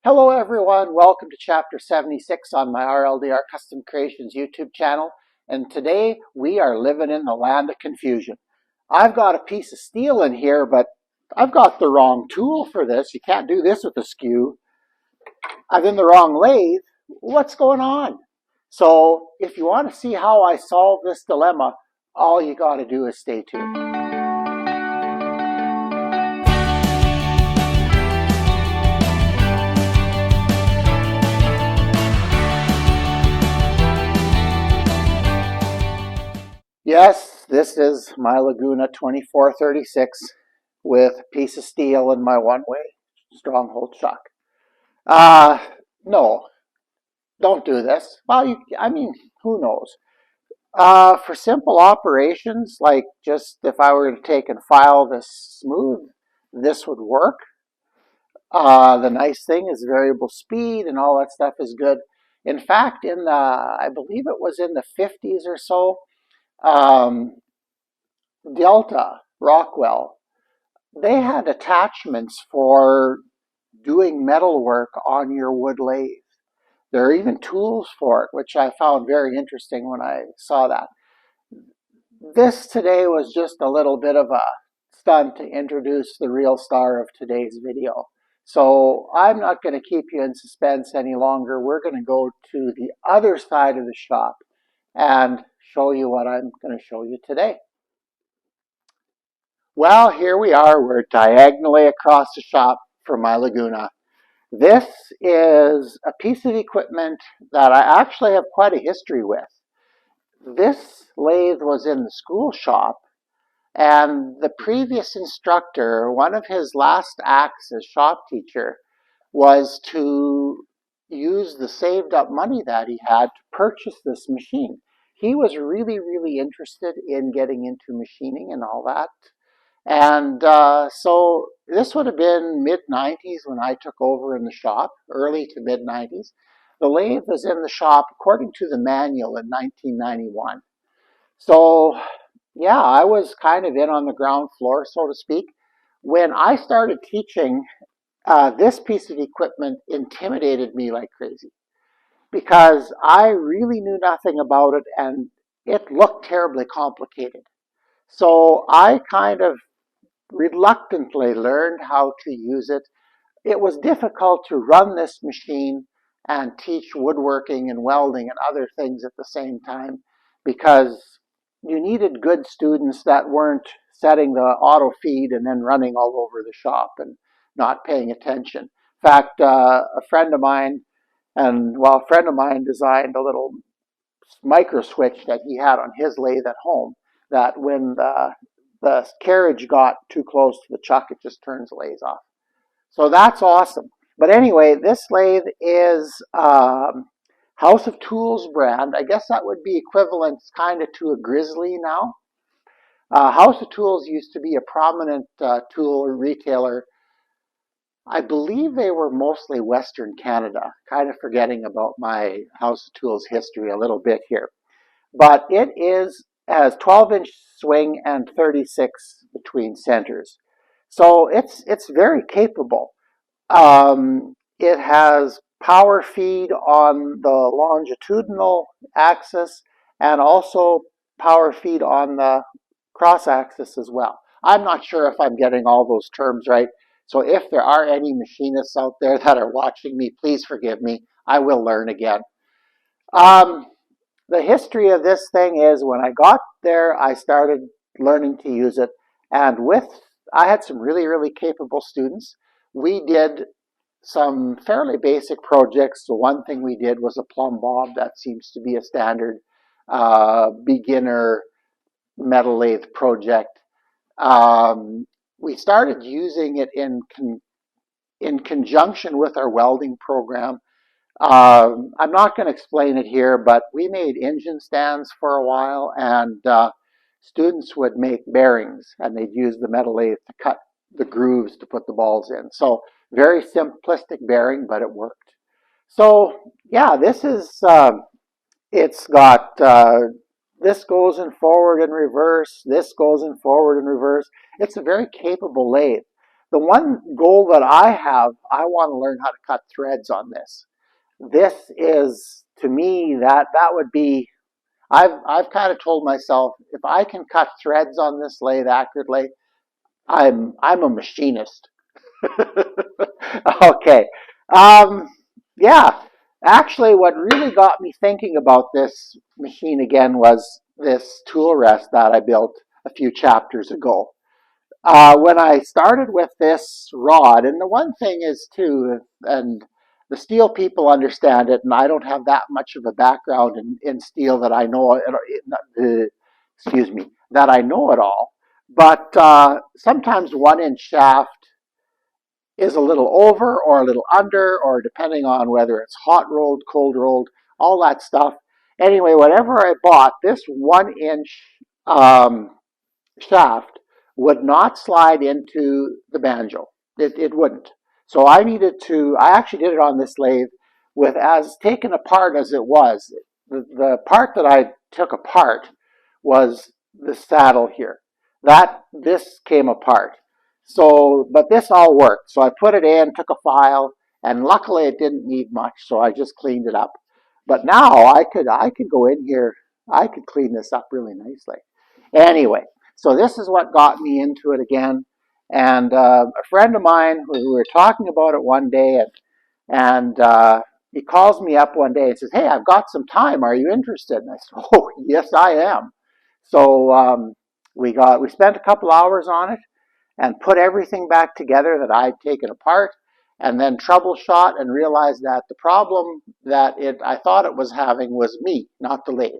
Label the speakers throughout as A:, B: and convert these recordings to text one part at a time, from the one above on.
A: Hello everyone, welcome to chapter 76 on my RLDR Custom Creations YouTube channel, and today we are living in the land of confusion. I've got a piece of steel in here, but I've got the wrong tool for this. You can't do this with a skew. I'm in the wrong lathe. What's going on? So if you want to see how I solve this dilemma, all you got to do is stay tuned. Yes, this is my Laguna 2436 with a piece of steel in my one-way stronghold chuck. No, don't do this. Well, who knows? For simple operations, like just if I were to take and file this smooth, this would work. The nice thing is variable speed and all that stuff is good. In fact, I believe it was in the 50s or so, um, Delta, Rockwell, they had attachments for doing metal work on your wood lathe. There are even tools for it, which I found very interesting when I saw that. This today was just a little bit of a stunt to introduce the real star of today's video. So I'm not going to keep you in suspense any longer. We're going to go to the other side of the shop and show you what I'm going to show you today. Well, here we are. We're diagonally across the shop from my Laguna. This is a piece of equipment that I actually have quite a history with. This lathe was in the school shop, and the previous instructor, one of his last acts as shop teacher, was to use the saved up money that he had to purchase this machine. He was really, really interested in getting into machining and all that. And so this would have been mid-90s when I took over in the shop, early to mid-90s. The lathe was in the shop, according to the manual, in 1991. So, yeah, I was kind of in on the ground floor, so to speak. When I started teaching, this piece of equipment intimidated me like crazy because I really knew nothing about it and it looked terribly complicated. So I kind of reluctantly learned how to use it. It was difficult to run this machine and teach woodworking and welding and other things at the same time because you needed good students that weren't setting the auto feed and then running all over the shop and not paying attention. In fact, a friend of mine designed a little micro switch that he had on his lathe at home that when the carriage got too close to the chuck, it just turns the lathe off. So that's awesome. But anyway, this lathe is House of Tools brand. I guess that would be equivalent kind of to a Grizzly now. House of Tools used to be a prominent tool retailer. I believe they were mostly Western Canada. Kind of forgetting about my House of Tools history a little bit here. But it has 12-inch swing and 36 between centers. So it's very capable. It has power feed on the longitudinal axis and also power feed on the cross axis as well. I'm not sure if I'm getting all those terms right. So if there are any machinists out there that are watching me, please forgive me. I will learn again. The history of this thing is when I got there, I started learning to use it. And I had some really, really capable students. We did some fairly basic projects. The one thing we did was a plumb bob. That seems to be a standard beginner metal lathe project. We started using it in conjunction with our welding program. I'm not going to explain it here, but we made engine stands for a while, and students would make bearings, and they'd use the metal lathe to cut the grooves to put the balls in. So very simplistic bearing, but it worked. So yeah, this is, it's got, this goes in forward and reverse, this goes in forward and reverse. It's a very capable lathe. the one goal that I have, I want to learn how to cut threads on this. This is, to me, that would be, I've kind of told myself, if I can cut threads on this lathe accurately, I'm a machinist. Okay. Um, yeah. Actually, what really got me thinking about this machine again was this tool rest that I built a few chapters ago. When I started with this rod, and the one thing is too, and the steel people understand it, and I don't have that much of a background in steel that I know, excuse me, that I know it all. But sometimes 1 inch shaft is a little over or a little under, or depending on whether it's hot rolled, cold rolled, all that stuff. Anyway, whatever I bought, this 1 inch shaft would not slide into the banjo. It wouldn't. So I actually did it on this lathe with as taken apart as it was. The part that I took apart was the saddle here. This came apart. So, but this all worked. So I put it in, took a file, and luckily it didn't need much, so I just cleaned it up. But now I could go in here, I could clean this up really nicely. Anyway, so this is what got me into it again. And a friend of mine, we were talking about it one day, and he calls me up one day and says, "Hey, I've got some time. Are you interested?" And I said, "Oh, yes, I am." So we spent a couple hours on it and put everything back together that I'd taken apart, and then troubleshot and realized that the problem that I thought it was having was me, not the lathe.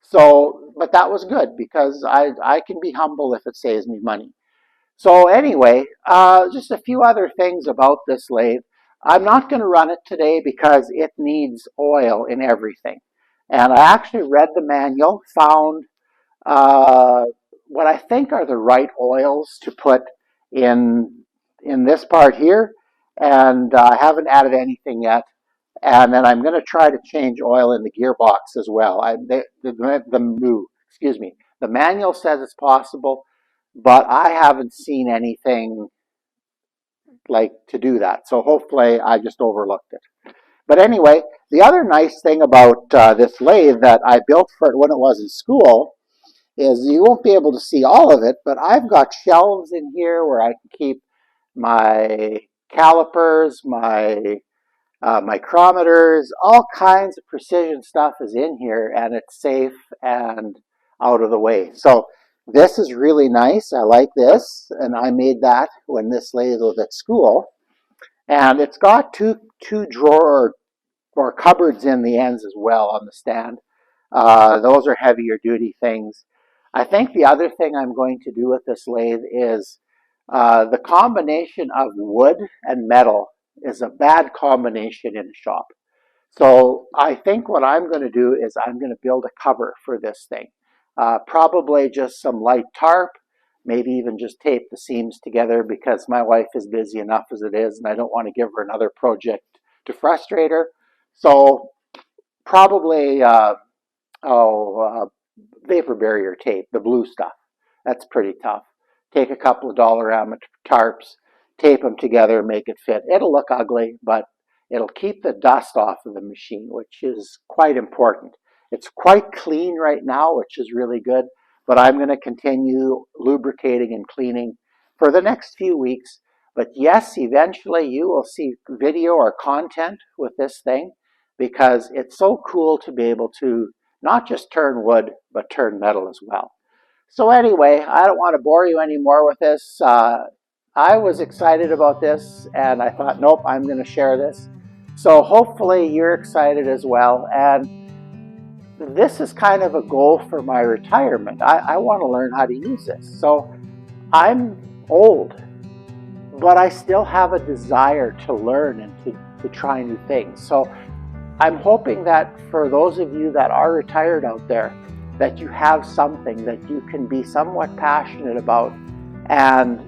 A: So, but that was good because I can be humble if it saves me money. So anyway, just a few other things about this lathe. I'm not going to run it today because it needs oil in everything. And I actually read the manual, found uh, what I think are the right oils to put in this part here, and I haven't added anything yet. And then I'm going to try to change oil in the gearbox as well. Excuse me, the manual says it's possible, but I haven't seen anything like to do that. So hopefully I just overlooked it. But anyway, the other nice thing about this lathe that I built for it when it was in school is you won't be able to see all of it, but I've got shelves in here where I can keep my calipers, my micrometers, all kinds of precision stuff is in here, and it's safe and out of the way. So this is really nice. I like this, and I made that when this lathe was at school. And it's got two drawer or cupboards in the ends as well on the stand. Those are heavier duty things. I think the other thing I'm going to do with this lathe is the combination of wood and metal is a bad combination in a shop. So I think what I'm going to do is I'm going to build a cover for this thing. Probably just some light tarp, maybe even just tape the seams together because my wife is busy enough as it is and I don't want to give her another project to frustrate her. So probably vapor barrier tape, the blue stuff. That's pretty tough. Take a couple of Dollarama tarps, tape them together, make it fit. It'll look ugly, but it'll keep the dust off of the machine, which is quite important. It's quite clean right now, which is really good, but I'm going to continue lubricating and cleaning for the next few weeks. But yes, eventually you will see video or content with this thing because it's so cool to be able to not just turn wood, but turn metal as well. So anyway, I don't want to bore you anymore with this. I was excited about this, and I thought, nope, I'm going to share this. So hopefully you're excited as well. And this is kind of a goal for my retirement. I want to learn how to use this. So I'm old, but I still have a desire to learn and to try new things. So I'm hoping that for those of you that are retired out there, that you have something that you can be somewhat passionate about and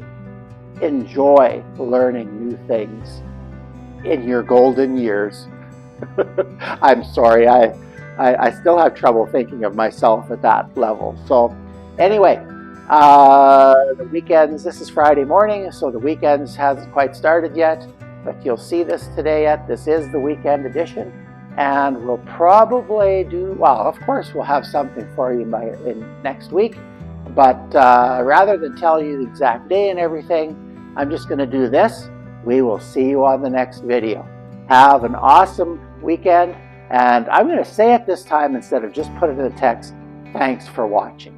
A: enjoy learning new things in your golden years. I'm sorry, I still have trouble thinking of myself at that level. So anyway, The weekends, this is Friday morning, so the weekends hasn't quite started yet, but you'll see this today yet. This is the weekend edition, and we'll probably do, well, of course, we'll have something for you in next week, but rather than tell you the exact day and everything, I'm just going to do this. We will see you on the next video. Have an awesome weekend, and I'm going to say it this time instead of just put it in the text. Thanks for watching.